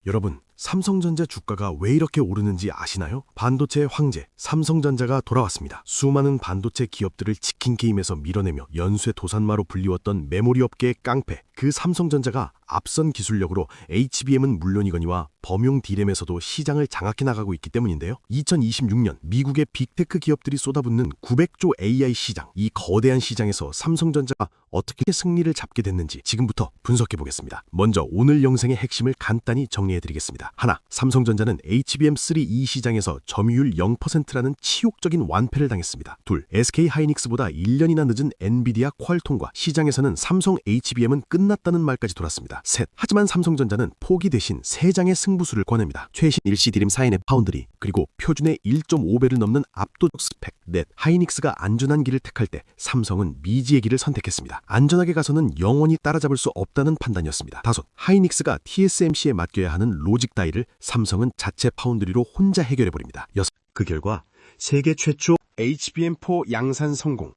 여러분, 삼성전자 주가가 왜 이렇게 오르는지 아시나요? 반도체의 황제, 삼성전자가 돌아왔습니다. 수많은 반도체 기업들을 치킨 게임에서 밀어내며 연쇄 도산마로 불리웠던 메모리 업계의 깡패, 그 삼성전자가 앞선 기술력으로 HBM은 물론이거니와 범용 D램에서도 시장을 장악해 나가고 있기 때문인데요. 2026년 미국의 빅테크 기업들이 쏟아붓는 900조 AI 시장, 이 거대한 시장에서 삼성전자가 어떻게 승리를 잡게 됐는지 지금부터 분석해 보겠습니다. 먼저 오늘 영상의 핵심을 간단히 정리해 드리겠습니다. 하나, 삼성전자는 HBM3E 시장에서 점유율 0%라는 치욕적인 완패를 당했습니다. 둘, SK하이닉스보다 1년이나 늦은 엔비디아 퀄통과 시장에서는 삼성 HBM은 끝났다는 말까지 돌았습니다. 셋, 하지만 삼성전자는 포기 대신 3장의 승부수를 꺼냅니다. 최신 일시 디램 4인의 파운드리, 그리고 표준의 1.5배를 넘는 압도적 스펙. 넷, 하이닉스가 안전한 길을 택할 때 삼성은 미지의 길을 선택했습니다. 안전하게 가서는 영원히 따라잡을 수 없다는 판단이었습니다. 다섯, 하이닉스가 TSMC에 맡겨야 하는 로직 다이를 삼성은 자체 파운드리로 혼자 해결해버립니다. 여섯, 그 결과 세계 최초 HBM4 양산 성공.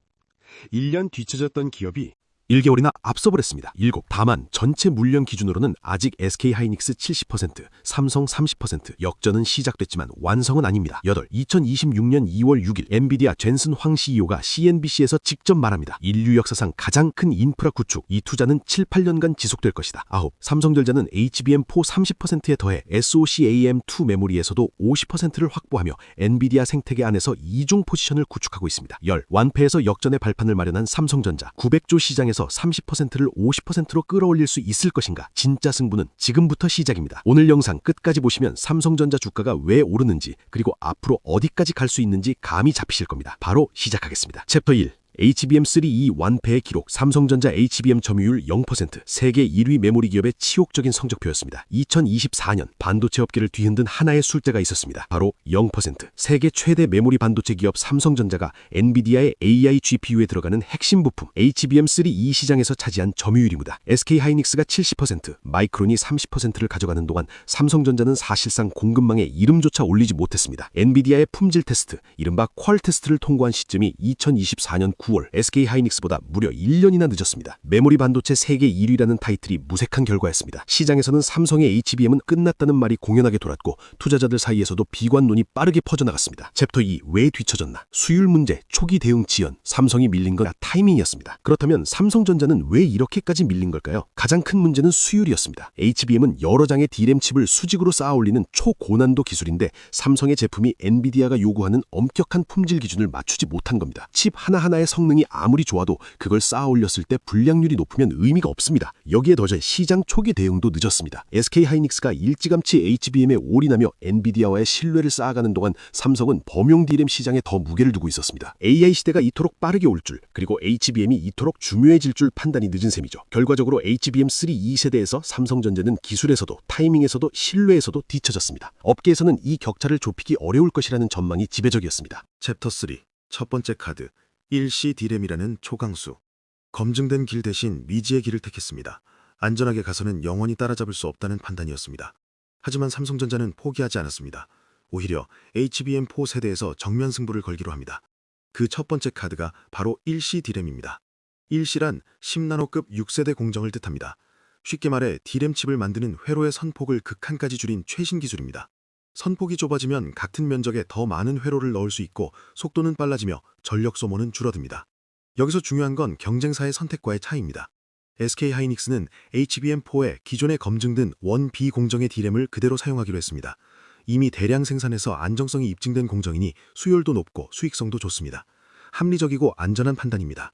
1년 뒤처졌던 기업이 1개월이나 앞서버렸습니다. 7. 다만 전체 물량 기준으로는 아직 SK하이닉스 70%, 삼성 30%, 역전은 시작됐지만 완성은 아닙니다. 8. 2026년 2월 6일 엔비디아 젠슨 황 CEO가 CNBC에서 직접 말합니다. 인류 역사상 가장 큰 인프라 구축, 이 투자는 7, 8년간 지속될 것이다. 9. 삼성전자는 HBM4 30%에 더해 SoCAM2 메모리에서도 50%를 확보하며 엔비디아 생태계 안에서 이중 포지션을 구축하고 있습니다. 10. 완패에서 역전의 발판을 마련한 삼성전자, 900조 시장에서 30%를 50%로 끌어올릴 수 있을 것인가? 진짜 승부는 지금부터 시작입니다. 오늘 영상 끝까지 보시면 삼성전자 주가가 왜 오르는지, 그리고 앞으로 어디까지 갈 수 있는지 감이 잡히실 겁니다. 바로 시작하겠습니다. 챕터 1. HBM3E 완패의 기록. 삼성전자 HBM 점유율 0%, 세계 1위 메모리 기업의 치욕적인 성적표였습니다. 2024년 반도체 업계를 뒤흔든 하나의 술대가 있었습니다. 바로 0%. 세계 최대 메모리 반도체 기업 삼성전자가 엔비디아의 AI GPU에 들어가는 핵심 부품 HBM3E 시장에서 차지한 점유율입니다. SK하이닉스가 70%, 마이크론이 30%를 가져가는 동안 삼성전자는 사실상 공급망에 이름조차 올리지 못했습니다. 엔비디아의 품질 테스트, 이른바 퀄 테스트를 통과한 시점이 2024년 9월, SK하이닉스보다 무려 1년이나 늦었습니다. 메모리 반도체 세계 1위라는 타이틀이 무색한 결과였습니다. 시장에서는 삼성의 HBM은 끝났다는 말이 공연하게 돌았고 투자자들 사이에서도 비관론이 빠르게 퍼져나갔습니다. 챕터 2. 왜 뒤처졌나? 수율 문제, 초기 대응 지연, 삼성이 밀린 건 타이밍이었습니다. 그렇다면 삼성전자는 왜 이렇게까지 밀린 걸까요? 가장 큰 문제는 수율이었습니다. HBM은 여러 장의 D램 칩을 수직으로 쌓아 올리는 초고난도 기술인데 삼성의 제품이 엔비디아가 요구하는 엄격한 품질 기준을 맞추지 못한 겁니다. 칩 하나하나의 성능이 아무리 좋아도 그걸 쌓아 올렸을 때 불량률이 높으면 의미가 없습니다. 여기에 더해 시장 초기 대응도 늦었습니다. SK하이닉스가 일찌감치 HBM에 올인하며 엔비디아와의 신뢰를 쌓아가는 동안 삼성은 범용 D램 시장에 더 무게를 두고 있었습니다. AI 시대가 이토록 빠르게 올 줄, 그리고 HBM이 이토록 중요해질 줄 판단이 늦은 셈이죠. 결과적으로 HBM3E 세대에서 삼성전자는 기술에서도 타이밍에서도 신뢰에서도 뒤처졌습니다. 업계에서는 이 격차를 좁히기 어려울 것이라는 전망이 지배적이었습니다. 챕터 3. 첫 번째 카드. 일시 D램이라는 초강수. 검증된 길 대신 미지의 길을 택했습니다. 안전하게 가서는 영원히 따라잡을 수 없다는 판단이었습니다. 하지만 삼성전자는 포기하지 않았습니다. 오히려 HBM4 세대에서 정면 승부를 걸기로 합니다. 그 첫 번째 카드가 바로 일시 D램입니다. 일시란 10나노급 6세대 공정을 뜻합니다. 쉽게 말해 D램 칩을 만드는 회로의 선폭을 극한까지 줄인 최신 기술입니다. 선폭이 좁아지면 같은 면적에 더 많은 회로를 넣을 수 있고 속도는 빨라지며 전력 소모는 줄어듭니다. 여기서 중요한 건 경쟁사의 선택과의 차이입니다. SK하이닉스는 HBM4에 기존에 검증된 1B 공정의 D램을 그대로 사용하기로 했습니다. 이미 대량 생산해서 안정성이 입증된 공정이니 수율도 높고 수익성도 좋습니다. 합리적이고 안전한 판단입니다.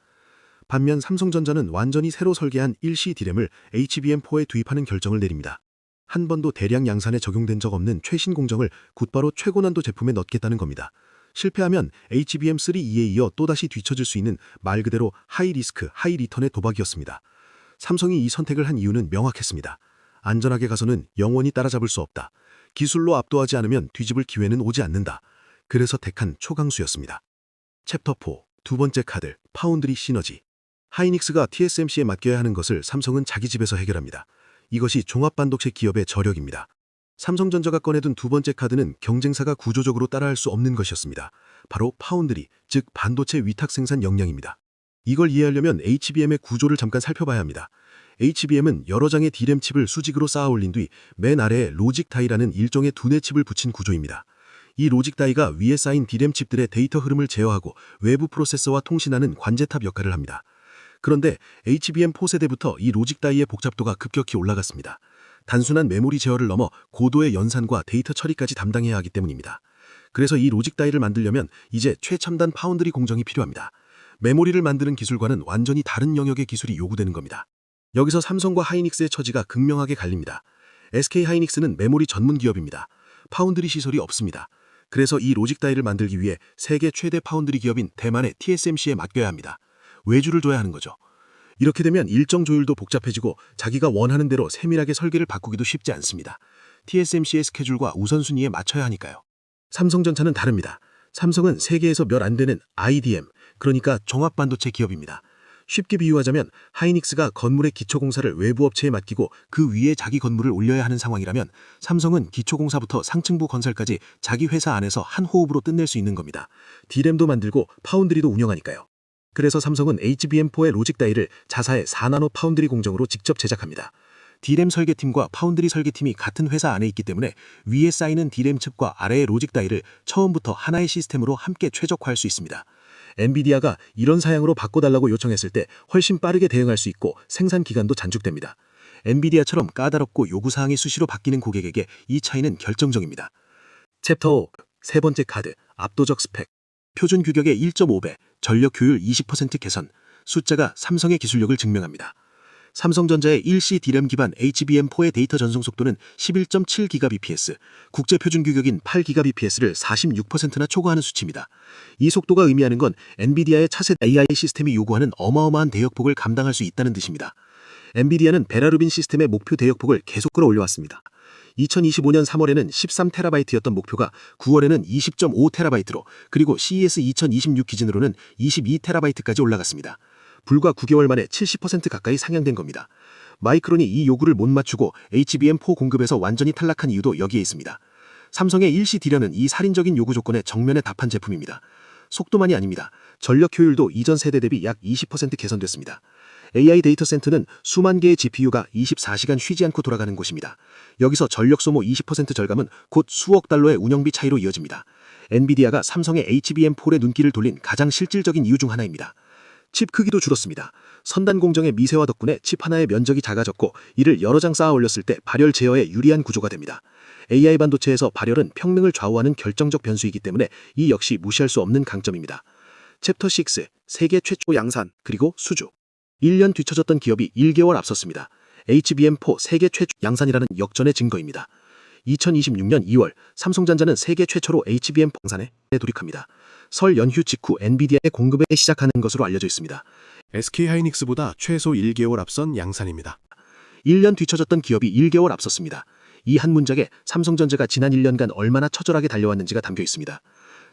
반면 삼성전자는 완전히 새로 설계한 일시 D램을 HBM4에 투입하는 결정을 내립니다. 한 번도 대량 양산에 적용된 적 없는 최신 공정을 곧바로 최고난도 제품에 넣겠다는 겁니다. 실패하면 HBM3E에 이어 또다시 뒤처질 수 있는 말 그대로 하이 리스크, 하이 리턴의 도박이었습니다. 삼성이 이 선택을 한 이유는 명확했습니다. 안전하게 가서는 영원히 따라잡을 수 없다. 기술로 압도하지 않으면 뒤집을 기회는 오지 않는다. 그래서 택한 초강수였습니다. 챕터 4. 두 번째 카드, 파운드리 시너지. 하이닉스가 TSMC에 맡겨야 하는 것을 삼성은 자기 집에서 해결합니다. 이것이 종합반도체 기업의 저력입니다. 삼성전자가 꺼내둔 두 번째 카드는 경쟁사가 구조적으로 따라할 수 없는 것이었습니다. 바로 파운드리, 즉 반도체 위탁 생산 역량입니다. 이걸 이해하려면 HBM의 구조를 잠깐 살펴봐야 합니다. HBM은 여러 장의 D램 칩을 수직으로 쌓아 올린 뒤 맨 아래에 로직 다이라는 일종의 두뇌 칩을 붙인 구조입니다. 이 로직 다이가 위에 쌓인 D램 칩들의 데이터 흐름을 제어하고 외부 프로세서와 통신하는 관제탑 역할을 합니다. 그런데 HBM4 세대부터 이 로직 다이의 복잡도가 급격히 올라갔습니다. 단순한 메모리 제어를 넘어 고도의 연산과 데이터 처리까지 담당해야 하기 때문입니다. 그래서 이 로직 다이를 만들려면 이제 최첨단 파운드리 공정이 필요합니다. 메모리를 만드는 기술과는 완전히 다른 영역의 기술이 요구되는 겁니다. 여기서 삼성과 하이닉스의 처지가 극명하게 갈립니다. SK 하이닉스는 메모리 전문 기업입니다. 파운드리 시설이 없습니다. 그래서 이 로직 다이를 만들기 위해 세계 최대 파운드리 기업인 대만의 TSMC에 맡겨야 합니다. 외주를 둬야 하는 거죠. 이렇게 되면 일정 조율도 복잡해지고 자기가 원하는 대로 세밀하게 설계를 바꾸기도 쉽지 않습니다. TSMC의 스케줄과 우선순위에 맞춰야 하니까요. 삼성전자는 다릅니다. 삼성은 세계에서 몇 안 되는 IDM, 그러니까 종합반도체 기업입니다. 쉽게 비유하자면 하이닉스가 건물의 기초공사를 외부 업체에 맡기고 그 위에 자기 건물을 올려야 하는 상황이라면 삼성은 기초공사부터 상층부 건설까지 자기 회사 안에서 한 호흡으로 끝낼 수 있는 겁니다. D램도 만들고 파운드리도 운영하니까요. 그래서 삼성은 HBM4의 로직 다이를 자사의 4나노 파운드리 공정으로 직접 제작합니다. D램 설계팀과 파운드리 설계팀이 같은 회사 안에 있기 때문에 위에 쌓이는 D램 칩과 아래의 로직 다이를 처음부터 하나의 시스템으로 함께 최적화할 수 있습니다. 엔비디아가 이런 사양으로 바꿔달라고 요청했을 때 훨씬 빠르게 대응할 수 있고 생산 기간도 단축됩니다. 엔비디아처럼 까다롭고 요구사항이 수시로 바뀌는 고객에게 이 차이는 결정적입니다. 챕터 5. 세 번째 카드, 압도적 스펙. 표준 규격의 1.5배, 전력 효율 20% 개선. 숫자가 삼성의 기술력을 증명합니다. 삼성전자의 1C D램 기반 HBM4의 데이터 전송 속도는 11.7GBps, 국제 표준 규격인 8GBps를 46%나 초과하는 수치입니다. 이 속도가 의미하는 건 엔비디아의 차세대 AI 시스템이 요구하는 어마어마한 대역폭을 감당할 수 있다는 뜻입니다. 엔비디아는 베라루빈 시스템의 목표 대역폭을 계속 끌어올려왔습니다. 2025년 3월에는 13TB였던 목표가 9월에는 20.5TB로, 그리고 CES 2026 기준으로는 22TB까지 올라갔습니다. 불과 9개월 만에 70% 가까이 상향된 겁니다. 마이크론이 이 요구를 못 맞추고 HBM4 공급에서 완전히 탈락한 이유도 여기에 있습니다. 삼성의 1C D련은 이 살인적인 요구 조건에 정면에 답한 제품입니다. 속도만이 아닙니다. 전력 효율도 이전 세대 대비 약 20% 개선됐습니다. AI 데이터 센터는 수만 개의 GPU가 24시간 쉬지 않고 돌아가는 곳입니다. 여기서 전력 소모 20% 절감은 곧 수억 달러의 운영비 차이로 이어집니다. 엔비디아가 삼성의 HBM4에 눈길을 돌린 가장 실질적인 이유 중 하나입니다. 칩 크기도 줄었습니다. 선단 공정의 미세화 덕분에 칩 하나의 면적이 작아졌고, 이를 여러 장 쌓아 올렸을 때 발열 제어에 유리한 구조가 됩니다. AI 반도체에서 발열은 평능을 좌우하는 결정적 변수이기 때문에 이 역시 무시할 수 없는 강점입니다. 챕터 6. 세계 최초 양산, 그리고 수주. 1년 뒤처졌던 기업이 1개월 앞섰습니다. HBM4 세계 최초 양산이라는 역전의 증거입니다. 2026년 2월 삼성전자는 세계 최초로 HBM 양산에 돌입합니다. 설 연휴 직후 엔비디아의 공급에 시작하는 것으로 알려져 있습니다. SK 하이닉스보다 최소 1개월 앞선 양산입니다. 1년 뒤처졌던 기업이 1개월 앞섰습니다. 이 한 문장에 삼성전자가 지난 1년간 얼마나 처절하게 달려왔는지가 담겨 있습니다.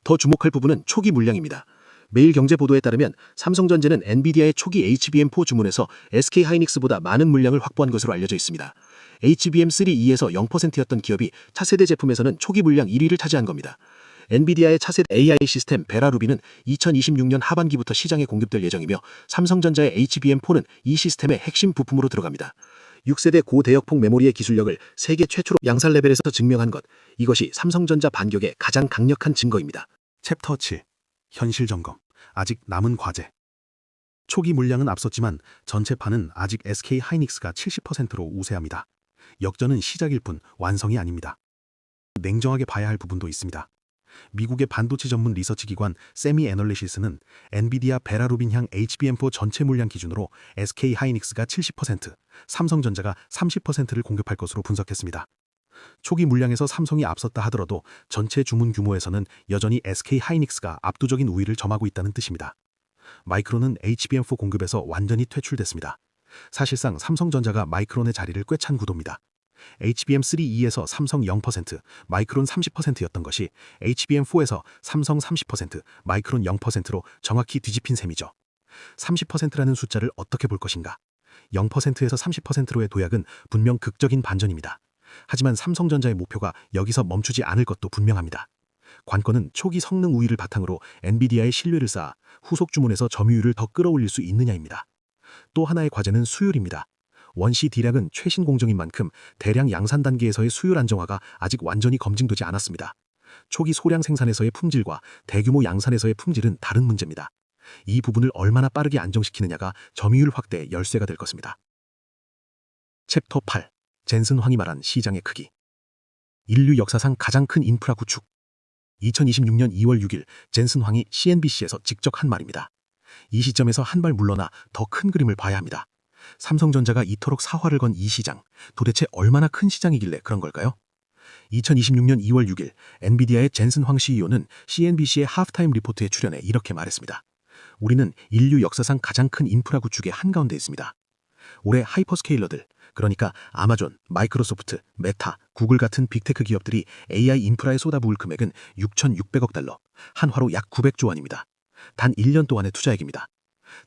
더 주목할 부분은 초기 물량입니다. 매일경제 보도에 따르면 삼성전자는 엔비디아의 초기 HBM4 주문에서 SK 하이닉스보다 많은 물량을 확보한 것으로 알려져 있습니다. HBM3E에서 0%였던 기업이 차세대 제품에서는 초기 물량 1위를 차지한 겁니다. 엔비디아의 차세대 AI 시스템 베라루빈은 2026년 하반기부터 시장에 공급될 예정이며, 삼성전자의 HBM4는 이 시스템의 핵심 부품으로 들어갑니다. 6세대 고대역폭 메모리의 기술력을 세계 최초로 양산 레벨에서 증명한 것, 이것이 삼성전자 반격의 가장 강력한 증거입니다. 챕터 7. 현실 점검. 아직 남은 과제. 초기 물량은 앞섰지만 전체판은 아직 SK 하이닉스가 70%로 우세합니다. 역전은 시작일 뿐 완성이 아닙니다. 냉정하게 봐야 할 부분도 있습니다. 미국의 반도체 전문 리서치 기관 세미 애널리시스는 엔비디아 베라루빈향 HBM4 전체 물량 기준으로 SK 하이닉스가 70%, 삼성전자가 30%를 공급할 것으로 분석했습니다. 초기 물량에서 삼성이 앞섰다 하더라도 전체 주문 규모에서는 여전히 SK 하이닉스가 압도적인 우위를 점하고 있다는 뜻입니다. 마이크론은 HBM4 공급에서 완전히 퇴출됐습니다. 사실상 삼성전자가 마이크론의 자리를 꿰찬 구도입니다. HBM3E에서 삼성 0%, 마이크론 30%였던 것이 HBM4에서 삼성 30%, 마이크론 0%로 정확히 뒤집힌 셈이죠. 30%라는 숫자를 어떻게 볼 것인가? 0%에서 30%로의 도약은 분명 극적인 반전입니다. 하지만 삼성전자의 목표가 여기서 멈추지 않을 것도 분명합니다. 관건은 초기 성능 우위를 바탕으로 엔비디아의 신뢰를 쌓아 후속 주문에서 점유율을 더 끌어올릴 수 있느냐입니다. 또 하나의 과제는 수율입니다. 원시 D량은 최신 공정인 만큼 대량 양산 단계에서의 수율 안정화가 아직 완전히 검증되지 않았습니다. 초기 소량 생산에서의 품질과 대규모 양산에서의 품질은 다른 문제입니다. 이 부분을 얼마나 빠르게 안정시키느냐가 점유율 확대의 열쇠가 될 것입니다. 챕터 8. 젠슨 황이 말한 시장의 크기. 인류 역사상 가장 큰 인프라 구축. 2026년 2월 6일 젠슨 황이 CNBC에서 직접 한 말입니다. 이 시점에서 한 발 물러나 더 큰 그림을 봐야 합니다. 삼성전자가 이토록 사활을 건 이 시장, 도대체 얼마나 큰 시장이길래 그런 걸까요? 2026년 2월 6일 엔비디아의 젠슨 황 CEO는 CNBC의 하프타임 리포트에 출연해 이렇게 말했습니다. 우리는 인류 역사상 가장 큰 인프라 구축의 한가운데 있습니다. 올해 하이퍼스케일러들, 그러니까 아마존, 마이크로소프트, 메타, 구글 같은 빅테크 기업들이 AI 인프라에 쏟아부을 금액은 6,600억 달러, 한화로 약 900조 원입니다. 단 1년 동안의 투자액입니다.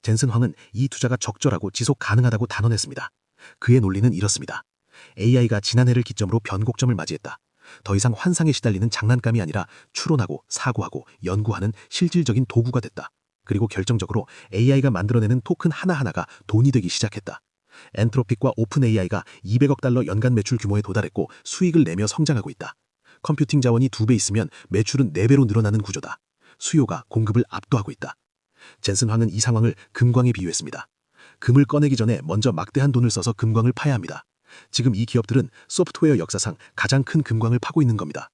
젠슨 황은 이 투자가 적절하고 지속 가능하다고 단언했습니다. 그의 논리는 이렇습니다. AI가 지난해를 기점으로 변곡점을 맞이했다. 더 이상 환상에 시달리는 장난감이 아니라 추론하고 사고하고 연구하는 실질적인 도구가 됐다. 그리고 결정적으로 AI가 만들어내는 토큰 하나하나가 돈이 되기 시작했다. 엔트로픽과 오픈 AI가 200억 달러 연간 매출 규모에 도달했고 수익을 내며 성장하고 있다. 컴퓨팅 자원이 2배 있으면 매출은 4배로 늘어나는 구조다. 수요가 공급을 압도하고 있다. 젠슨 황은 이 상황을 금광에 비유했습니다. 금을 꺼내기 전에 먼저 막대한 돈을 써서 금광을 파야 합니다. 지금 이 기업들은 소프트웨어 역사상 가장 큰 금광을 파고 있는 겁니다.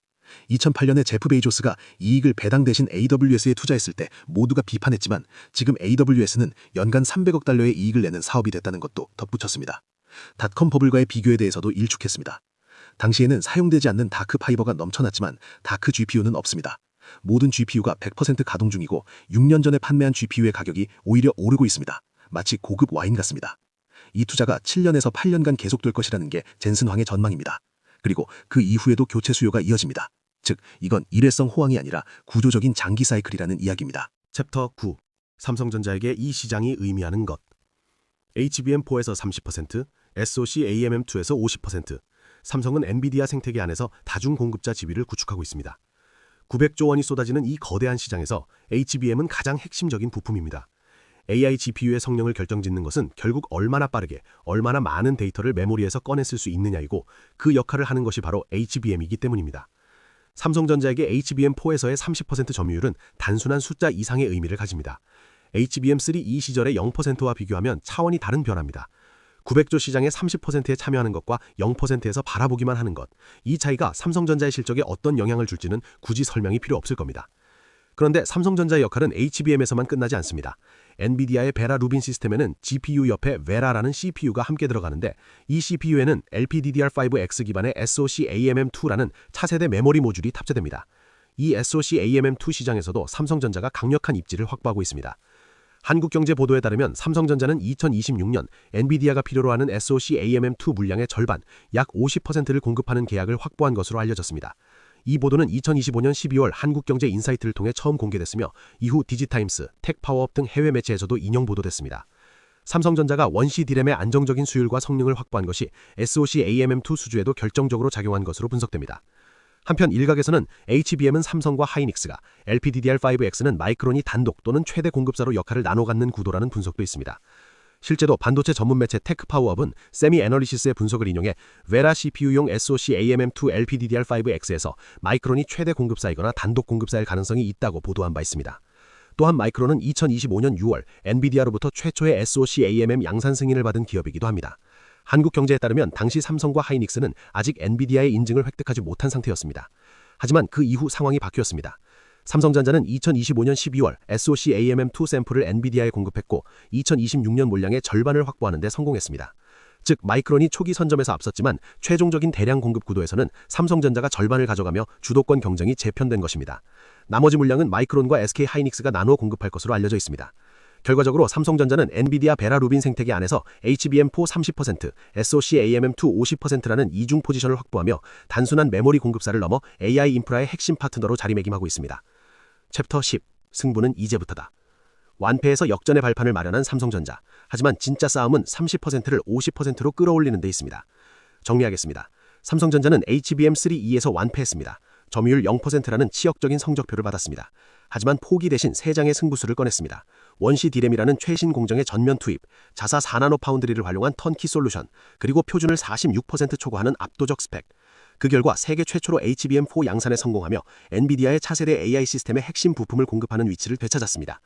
2008년에 제프 베이조스가 이익을 배당 대신 AWS에 투자했을 때 모두가 비판했지만 지금 AWS는 연간 300억 달러의 이익을 내는 사업이 됐다는 것도 덧붙였습니다. 닷컴 버블과의 비교에 대해서도 일축했습니다. 당시에는 사용되지 않는 다크 파이버가 넘쳐났지만 다크 GPU는 없습니다. 모든 GPU가 100% 가동 중이고 6년 전에 판매한 GPU의 가격이 오히려 오르고 있습니다. 마치 고급 와인 같습니다. 이 투자가 7년에서 8년간 계속될 것이라는 게 젠슨 황의 전망입니다. 그리고 그 이후에도 교체 수요가 이어집니다. 즉, 이건 일회성 호황이 아니라 구조적인 장기 사이클이라는 이야기입니다. 챕터 9. 삼성전자에게 이 시장이 의미하는 것. HBM4에서 30%, SoC AMM2에서 50%, 삼성은 엔비디아 생태계 안에서 다중 공급자 지위를 구축하고 있습니다. 900조 원이 쏟아지는 이 거대한 시장에서 HBM은 가장 핵심적인 부품입니다. AI GPU의 성능을 결정짓는 것은 결국 얼마나 빠르게, 얼마나 많은 데이터를 메모리에서 꺼냈을 수 있느냐이고 그 역할을 하는 것이 바로 HBM이기 때문입니다. 삼성전자에게 HBM4에서의 30% 점유율은 단순한 숫자 이상의 의미를 가집니다. HBM3 이 시절의 0%와 비교하면 차원이 다른 변화입니다. 900조 시장의 30%에 참여하는 것과 0%에서 바라보기만 하는 것, 이 차이가 삼성전자의 실적에 어떤 영향을 줄지는 굳이 설명이 필요 없을 겁니다. 그런데 삼성전자의 역할은 HBM에서만 끝나지 않습니다. 엔비디아의 베라 루빈 시스템에는 GPU 옆에 베라라는 CPU가 함께 들어가는데 이 CPU에는 LPDDR5X 기반의 SoC AMM2라는 차세대 메모리 모듈이 탑재됩니다. 이 SoC AMM2 시장에서도 삼성전자가 강력한 입지를 확보하고 있습니다. 한국경제 보도에 따르면 삼성전자는 2026년 엔비디아가 필요로 하는 SoC AMM2 물량의 절반, 약 50%를 공급하는 계약을 확보한 것으로 알려졌습니다. 이 보도는 2025년 12월 한국경제 인사이트를 통해 처음 공개됐으며 이후 디지타임스, 텍파워업 등 해외 매체에서도 인용 보도됐습니다. 삼성전자가 원시 D램의 안정적인 수율과 성능을 확보한 것이 SoC AMM2 수주에도 결정적으로 작용한 것으로 분석됩니다. 한편 일각에서는 HBM은 삼성과 하이닉스가, LPDDR5X는 마이크론이 단독 또는 최대 공급사로 역할을 나눠 갖는 구도라는 분석도 있습니다. 실제로 반도체 전문 매체 테크파워업은 세미 애널리시스의 분석을 인용해 베라 CPU용 SoC AMM2 LPDDR5X에서 마이크론이 최대 공급사이거나 단독 공급사일 가능성이 있다고 보도한 바 있습니다. 또한 마이크론은 2025년 6월 엔비디아로부터 최초의 SoC AMM 양산 승인을 받은 기업이기도 합니다. 한국경제에 따르면 당시 삼성과 하이닉스는 아직 엔비디아의 인증을 획득하지 못한 상태였습니다. 하지만 그 이후 상황이 바뀌었습니다. 삼성전자는 2025년 12월 SoC AMM2 샘플을 엔비디아에 공급했고 2026년 물량의 절반을 확보하는 데 성공했습니다. 즉 마이크론이 초기 선점에서 앞섰지만 최종적인 대량 공급 구도에서는 삼성전자가 절반을 가져가며 주도권 경쟁이 재편된 것입니다. 나머지 물량은 마이크론과 SK 하이닉스가 나누어 공급할 것으로 알려져 있습니다. 결과적으로 삼성전자는 엔비디아 베라 루빈 생태계 안에서 HBM4 30%, SoC AMM2 50%라는 이중 포지션을 확보하며 단순한 메모리 공급사를 넘어 AI 인프라의 핵심 파트너로 자리매김하고 있습니다. 챕터 10. 승부는 이제부터다. 완패에서 역전의 발판을 마련한 삼성전자. 하지만 진짜 싸움은 30%를 50%로 끌어올리는 데 있습니다. 정리하겠습니다. 삼성전자는 HBM3E에서 완패했습니다. 점유율 0%라는 치역적인 성적표를 받았습니다. 하지만 포기 대신 세 장의 승부수를 꺼냈습니다. 원시 디램이라는 최신 공정의 전면 투입, 자사 4나노 파운드리를 활용한 턴키 솔루션, 그리고 표준을 46% 초과하는 압도적 스펙. 그 결과 세계 최초로 HBM4 양산에 성공하며 엔비디아의 차세대 AI 시스템의 핵심 부품을 공급하는 위치를 되찾았습니다.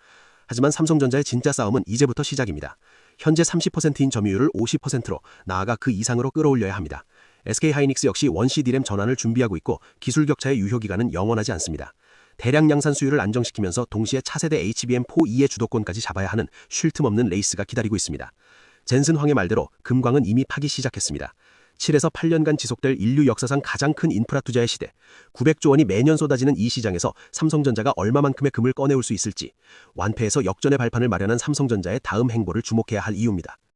하지만 삼성전자의 진짜 싸움은 이제부터 시작입니다. 현재 30%인 점유율을 50%로 나아가 그 이상으로 끌어올려야 합니다. SK하이닉스 역시 원시 디램 전환을 준비하고 있고 기술 격차의 유효기간은 영원하지 않습니다. 대량 양산 수요를 안정시키면서 동시에 차세대 HBM4E의 주도권까지 잡아야 하는 쉴 틈 없는 레이스가 기다리고 있습니다. 젠슨 황의 말대로 금광은 이미 파기 시작했습니다. 7에서 8년간 지속될 인류 역사상 가장 큰 인프라 투자의 시대, 900조 원이 매년 쏟아지는 이 시장에서 삼성전자가 얼마만큼의 금을 꺼내올 수 있을지, 완패해서 역전의 발판을 마련한 삼성전자의 다음 행보를 주목해야 할 이유입니다.